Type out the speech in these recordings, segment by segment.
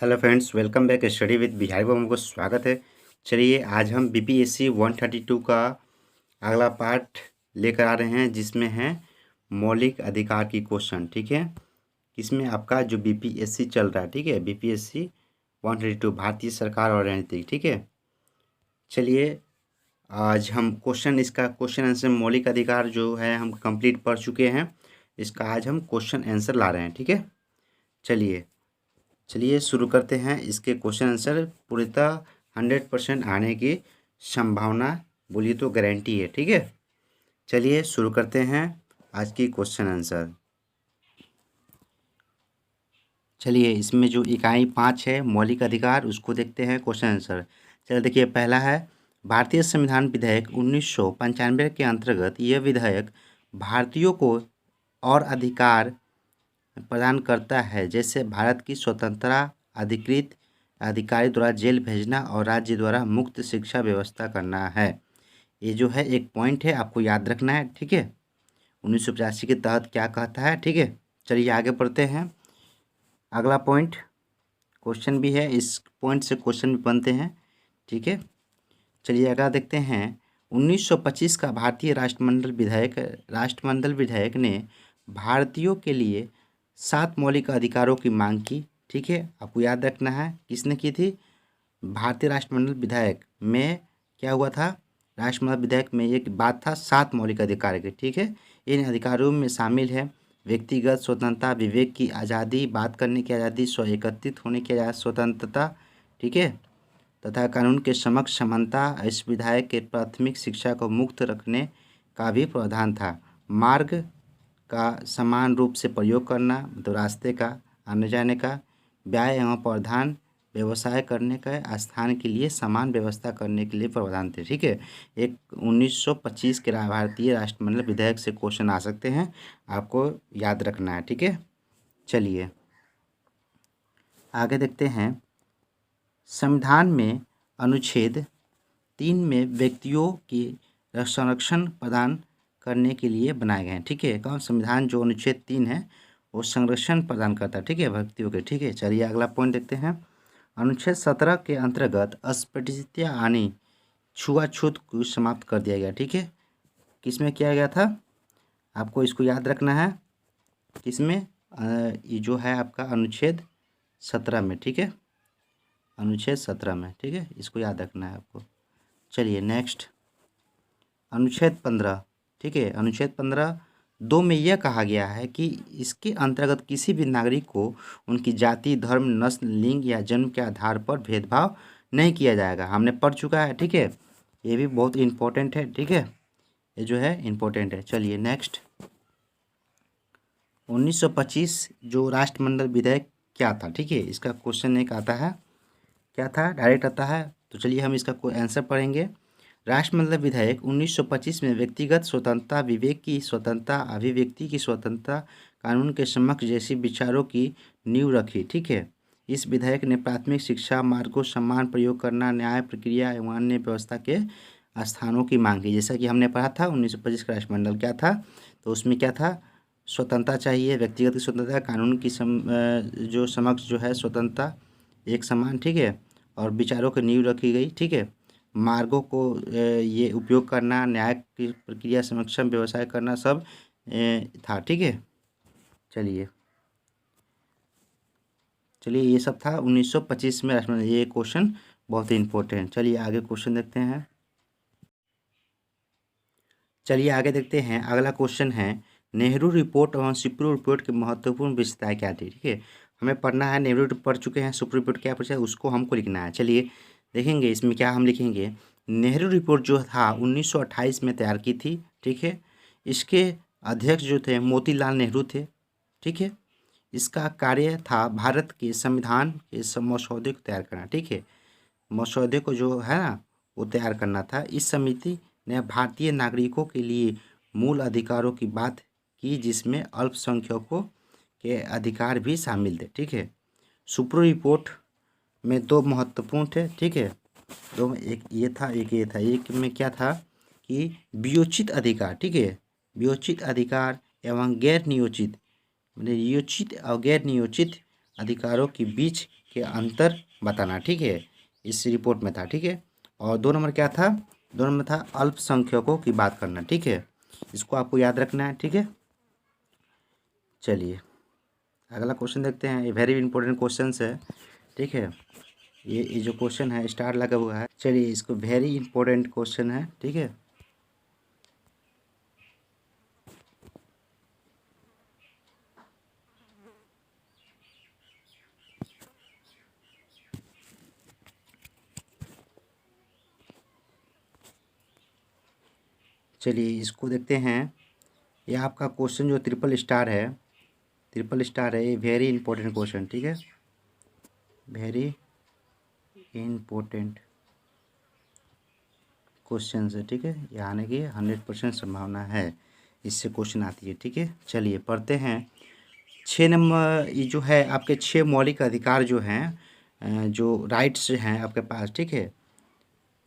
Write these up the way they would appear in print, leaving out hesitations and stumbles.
Hello friends, welcome back study with Bihari Bam को स्वागत है। चलिए आज हम बीपीएससी 132 का अगला पार्ट लेकर आ रहे हैं, जिसमें है मौलिक अधिकार की क्वेश्चन। ठीक है, इसमें आपका जो बीपीएससी चल रहा है, ठीक है, बीपीएससी 132 भारतीय सरकार और राजनीतिक। ठीक है, चलिए आज हम इसका क्वेश्चन आंसर मौलिक अधिकार जो है हम कंप्लीट पढ़ चुके हैं। इसका आज हम क्वेश्चन आंसर ला रहे हैं। ठीक है, चलिए शुरू करते हैं। इसके क्वेश्चन आंसर पूर्णतः 100% आने की संभावना बोलिए तो गारंटी है। ठीक है, चलिए शुरू करते हैं आज की क्वेश्चन आंसर। चलिए इसमें जो इकाई 5 है मौलिक अधिकार, उसको देखते हैं क्वेश्चन आंसर। चलिए देखिए, पहला है भारतीय संविधान विधेयक 1995 के अंतर्गत यह विधेयक भारतीयों को और अधिकार प्रदान करता है, जैसे भारत की स्वतंत्रता, अधिकृत अधिकारी द्वारा जेल भेजना और राज्य द्वारा मुक्त शिक्षा व्यवस्था करना है। ये जो है एक पॉइंट है, आपको याद रखना है। ठीक है, 1985 के तहत क्या कहता है। ठीक है, चलिए आगे बढ़ते हैं। अगला पॉइंट क्वेश्चन भी है, इस पॉइंट से क्वेश्चन भी बनते हैं। ठीक है, चलिए अगला देखते हैं। 1925 का भारतीय राष्ट्रमंडल विधेयक ने भारतीयों के लिए 7 मौलिक अधिकारों की मांग की। ठीक है, आपको याद रखना है किसने की थी। भारतीय राष्ट्रमंडल विधेयक में क्या हुआ था, राष्ट्रमंडल विधेयक में एक बात था 7 मौलिक अधिकार की। ठीक है, इन अधिकारों में शामिल है व्यक्तिगत स्वतंत्रता, विवेक की आज़ादी, बात करने की आज़ादी, स्व एकत्रित होने की स्वतंत्रता, ठीक है, तथा कानून के समक्ष समानता। इस विधेयक के प्राथमिक शिक्षा को मुक्त रखने का भी प्रावधान था। मार्ग का समान रूप से प्रयोग करना, तो रास्ते का, आने जाने का, व्यय एवं प्रावधान, व्यवसाय करने का स्थान के लिए समान व्यवस्था करने के लिए प्रावधान थे। ठीक है, एक 1925 के भारतीय राष्ट्रमंडल विधेयक से क्वेश्चन आ सकते हैं, आपको याद रखना है। ठीक है, चलिए आगे देखते हैं। संविधान में अनुच्छेद 3 में व्यक्तियों के संरक्षण प्रदान करने के लिए बनाए गए हैं। ठीक है, कौन संविधान जो अनुच्छेद 3 है वो संरक्षण प्रदान करता है। ठीक है, व्यक्तियों के। ठीक है, चलिए अगला पॉइंट देखते हैं। अनुच्छेद 17 के अंतर्गत अस्पृश्यता यानी छुआछूत को समाप्त कर दिया गया। ठीक है, किसमें किया गया था, आपको इसको याद रखना है। किसमें, ये जो है आपका अनुच्छेद 17 में। ठीक है, अनुच्छेद 17 में। ठीक है, इसको याद रखना है आपको। चलिए नेक्स्ट, अनुच्छेद 15। ठीक है, अनुच्छेद 15(2) में यह कहा गया है कि इसके अंतर्गत किसी भी नागरिक को उनकी जाति, धर्म, नस्ल, लिंग या जन्म के आधार पर भेदभाव नहीं किया जाएगा। हमने पढ़ चुका है। ठीक है, ये भी बहुत इम्पोर्टेंट है। ठीक है, ये जो है इम्पोर्टेंट है। चलिए नेक्स्ट, 1925 जो राष्ट्रमंडल विधेयक क्या था। ठीक है, इसका क्वेश्चन एक आता है, क्या था, डायरेक्ट आता है। तो चलिए हम इसका कोई आंसर पढ़ेंगे। राष्ट्रमंडल विधेयक 1925 में व्यक्तिगत स्वतंत्रता, विवेक की स्वतंत्रता, अभिव्यक्ति की स्वतंत्रता, कानून के समक्ष जैसी विचारों की नींव रखी। ठीक है, इस विधेयक ने प्राथमिक शिक्षा मार्ग को समान प्रयोग करना, न्याय प्रक्रिया एवं अन्य व्यवस्था के स्थानों की मांग की। जैसा कि हमने पढ़ा था 1925 का राष्ट्रमंडल क्या था, तो उसमें क्या था, स्वतंत्रता चाहिए, व्यक्तिगत की स्वतंत्रता, कानून की जो समक्ष जो है स्वतंत्रता एक समान। ठीक है, और विचारों की नींव रखी गई। ठीक है, मार्गों को ये उपयोग करना, न्याय की प्रक्रिया, सक्षम व्यवसाय करना, सब था। ठीक है, चलिए ये सब था 1925 में राष्ट्रमंडल। ये क्वेश्चन बहुत ही इंपॉर्टेंट। चलिए आगे क्वेश्चन देखते हैं। चलिए आगे देखते हैं। अगला क्वेश्चन है, नेहरू रिपोर्ट और सुप्रीम रिपोर्ट की महत्वपूर्ण विशेषताएं क्या थी। ठीक है, हमें पढ़ना है। नेहरू रिपोर्ट पढ़ चुके हैं, सुप्रीम रिपोर्ट क्या पूछा है उसको हमको लिखना है। चलिए देखेंगे इसमें क्या हम लिखेंगे। नेहरू रिपोर्ट जो था 1928 में तैयार की थी। ठीक है, इसके अध्यक्ष जो थे मोतीलाल नेहरू थे। ठीक है, इसका कार्य था भारत के संविधान के मसौदे को तैयार करना। ठीक है, मसौदे को जो है ना वो तैयार करना था। इस समिति ने भारतीय नागरिकों के लिए मूल अधिकारों की बात की, जिसमें अल्पसंख्यकों के अधिकार भी शामिल थे। ठीक है, सुप्रीम रिपोर्ट में 2 महत्वपूर्ण थे। ठीक है, दो में एक ये था, एक ये था। एक में क्या था कि वियोचित अधिकार। ठीक है, वियोचित अधिकार एवं गैर नियोजित, मतलब नियोजित और गैर नियोजित अधिकारों के बीच के अंतर बताना, ठीक है, इस रिपोर्ट में था, ठीक है। और 2 नंबर क्या था, 2 नंबर था अल्पसंख्यकों की बात करना, ठीक है, इसको आपको याद रखना है, ठीक है। चलिए अगला क्वेश्चन देखते हैं, ये वेरी इंपॉर्टेंट क्वेश्चन है, ठीक है। ये जो क्वेश्चन है स्टार लगा हुआ है, चलिए इसको वेरी इंपॉर्टेंट क्वेश्चन है, ठीक है। चलिए इसको देखते हैं, ये आपका क्वेश्चन जो ट्रिपल स्टार है, ट्रिपल स्टार है, ये वेरी इंपॉर्टेंट क्वेश्चन, ठीक है, वेरी इंपॉर्टेंट क्वेश्चन है, ठीक है। ये आने की 100% संभावना है, इससे क्वेश्चन आती है, ठीक है। चलिए पढ़ते हैं 6 नंबर, ये जो है आपके 6 मौलिक अधिकार जो हैं, जो राइट्स हैं आपके पास, ठीक है।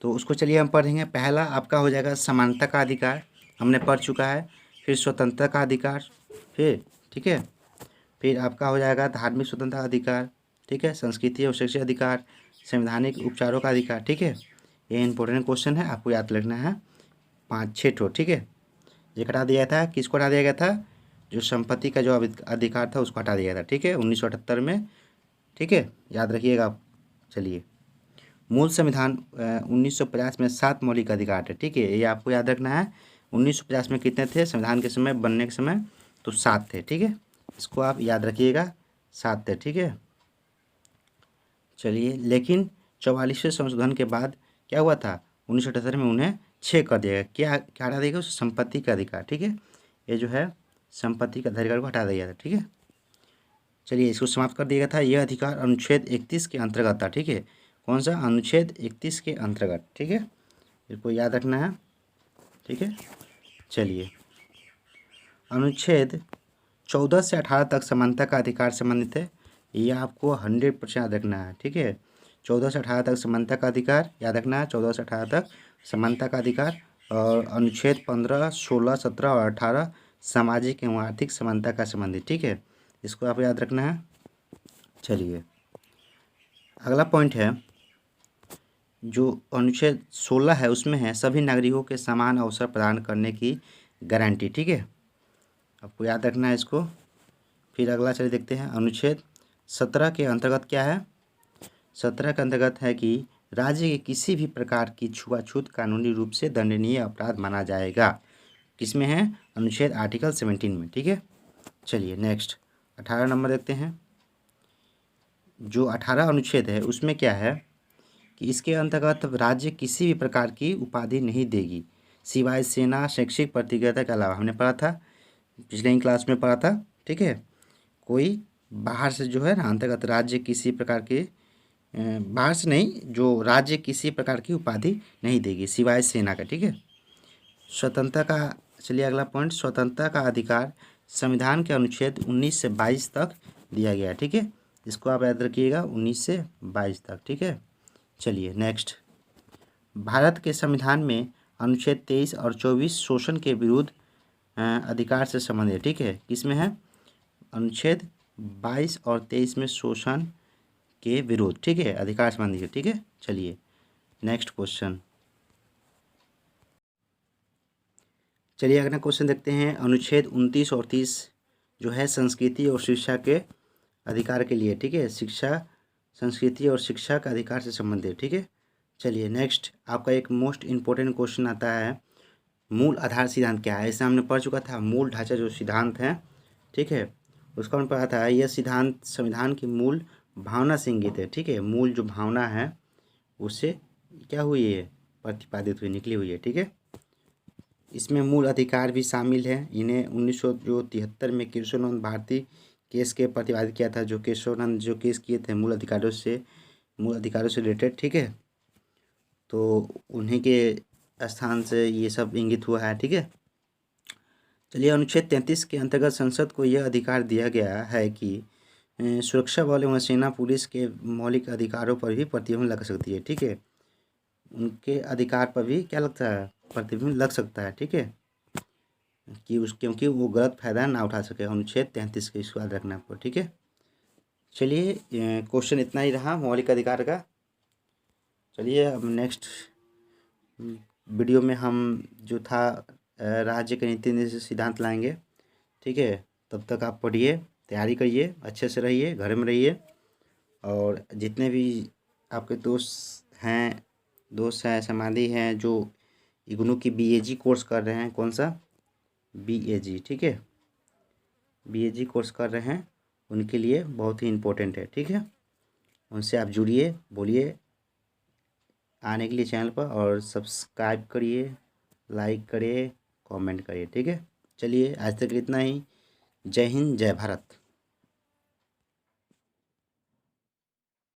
तो उसको चलिए हम पढ़ेंगे। पहला आपका हो जाएगा समानता का अधिकार, हमने पढ़ चुका है। फिर स्वतंत्रता का अधिकार, फिर ठीक है, फिर आपका हो जाएगा धार्मिक स्वतंत्रता अधिकार, ठीक है, संस्कृति और शैक्षिक अधिकार, संवैधानिक उपचारों का अधिकार, ठीक है। ये इंपॉर्टेंट क्वेश्चन है, आपको याद रखना है 5-6 ठो, ठीक है। ये हटा दिया था, किसको हटा दिया गया था, जो संपत्ति का जो अधिकार था उसको हटा दिया था, ठीक है, 1978 में, ठीक है, याद रखिएगा आप। चलिए मूल संविधान 1950 में 7 मौलिक अधिकार थे, ठीक है, ये आपको याद रखना है। 1950 में कितने थे संविधान के समय, बनने के समय, तो 7 थे, ठीक है, इसको आप याद रखिएगा, 7 थे, ठीक है। चलिए लेकिन 44वें संशोधन के बाद क्या हुआ था, 1978 में उन्हें 6 कर दिया गया। क्या क्या हटा दिया गया, संपत्ति का अधिकार, ठीक है, ये जो है संपत्ति का अधिकार को हटा दिया गया था, ठीक है। चलिए इसको समाप्त कर दिया गया था। यह अधिकार अनुच्छेद 31 के अंतर्गत था, ठीक है, कौन सा, अनुच्छेद 31 के अंतर्गत, ठीक है, इसको याद रखना है, ठीक है। चलिए अनुच्छेद 14 से 18 तक समानता का अधिकार संबंधित है, ये आपको 100% याद रखना है, ठीक है। 14 से 18 तक समानता का अधिकार याद रखना है, 14 से 18 तक समानता का अधिकार। और अनुच्छेद 15, 16, 17 और 18 सामाजिक एवं आर्थिक समानता का संबंधित, ठीक है, इसको आपको याद रखना है। चलिए अगला पॉइंट है, जो अनुच्छेद 16 है उसमें है सभी नागरिकों के समान अवसर प्रदान करने की गारंटी, ठीक है, आपको याद रखना है इसको। फिर अगला चलिए देखते हैं, अनुच्छेद 17 के अंतर्गत क्या है, 17 के अंतर्गत है कि राज्य के किसी भी प्रकार की छुआछूत कानूनी रूप से दंडनीय अपराध माना जाएगा, किसमें है, अनुच्छेद आर्टिकल 17 में, ठीक है। चलिए नेक्स्ट 18 नंबर देखते हैं, जो 18 अनुच्छेद है उसमें क्या है कि इसके अंतर्गत राज्य किसी भी प्रकार की उपाधि नहीं देगी सिवाय सेना शैक्षिक प्रतियोगिता के अलावा, हमने पढ़ा था, पिछले ही क्लास में पढ़ा था, ठीक है। कोई बाहर से जो है ना अंतर्गत राज्य किसी प्रकार के बाहर से नहीं, जो राज्य किसी प्रकार की उपाधि नहीं देगी सिवाय सेना का, ठीक है। स्वतंत्रता का, चलिए अगला पॉइंट, स्वतंत्रता का अधिकार संविधान के अनुच्छेद 19 से 22 तक दिया गया है, ठीक है, इसको आप याद रखिएगा 19 से 22 तक, ठीक है। चलिए नेक्स्ट, भारत के संविधान में अनुच्छेद 23 और 24 शोषण के विरुद्ध अधिकार से संबंधित है, ठीक है, किसमें है, अनुच्छेद 22 और 23 में शोषण के विरुद्ध, ठीक है, अधिकार संबंधी है, ठीक है। चलिए नेक्स्ट क्वेश्चन, चलिए अगला क्वेश्चन देखते हैं, अनुच्छेद 29 और 30 जो है संस्कृति और शिक्षा के अधिकार के लिए, ठीक है, शिक्षा, संस्कृति और शिक्षा का अधिकार से संबंधित, ठीक है। चलिए नेक्स्ट आपका एक मोस्ट इम्पोर्टेंट क्वेश्चन आता है, मूल आधार सिद्धांत क्या है, इसे हमने पढ़ चुका था, मूल ढांचा जो सिद्धांत है, ठीक है, उसका हमने पढ़ा था। यह सिद्धांत संविधान की मूल भावना से इंगित है, ठीक है, मूल जो भावना है उससे क्या हुई है, प्रतिपादित हुई, निकली हुई है, ठीक है। इसमें मूल अधिकार भी शामिल हैं, इन्हें 1973 में केशवानंद भारती केस के प्रतिपादित किया था, जो केशवानंद जो केस किए थे मूल अधिकारों से रिलेटेड, ठीक है, तो उन्हीं के स्थान से ये सब इंगित हुआ है, ठीक है। चलिए अनुच्छेद 33 के अंतर्गत संसद को यह अधिकार दिया गया है कि सुरक्षा बल एवं सेना पुलिस के मौलिक अधिकारों पर भी प्रतिबंध लग सकती है, ठीक है, उनके अधिकार पर भी क्या लगता है, प्रतिबंध लग सकता है, ठीक है, कि क्योंकि वो गलत फायदा ना उठा सके, अनुच्छेद 33 के, इसको याद रखना आपको, ठीक है। चलिए क्वेश्चन इतना ही रहा मौलिक अधिकार का। चलिए अब नेक्स्ट वीडियो में हम जो था राज्य के नीति निर्देश सिद्धांत लाएंगे। ठीक है, तब तक आप पढ़िए, तैयारी करिए, अच्छे से रहिए, घर में रहिए। और जितने भी आपके दोस्त हैं संबंधी हैं जो इग्नू की बीएजी कोर्स कर रहे हैं, कौन सा बीएजी, ठीक है, बीएजी कोर्स कर रहे हैं, उनके लिए बहुत ही इम्पोर्टेंट है। ठीक है, उनसे आप जुड़िए, बोलिए आने के लिए चैनल पर, और सब्सक्राइब करिए, लाइक करिए, कमेंट करिए। ठीक है, चलिए आज तक इतना ही। जय हिंद, जय भारत।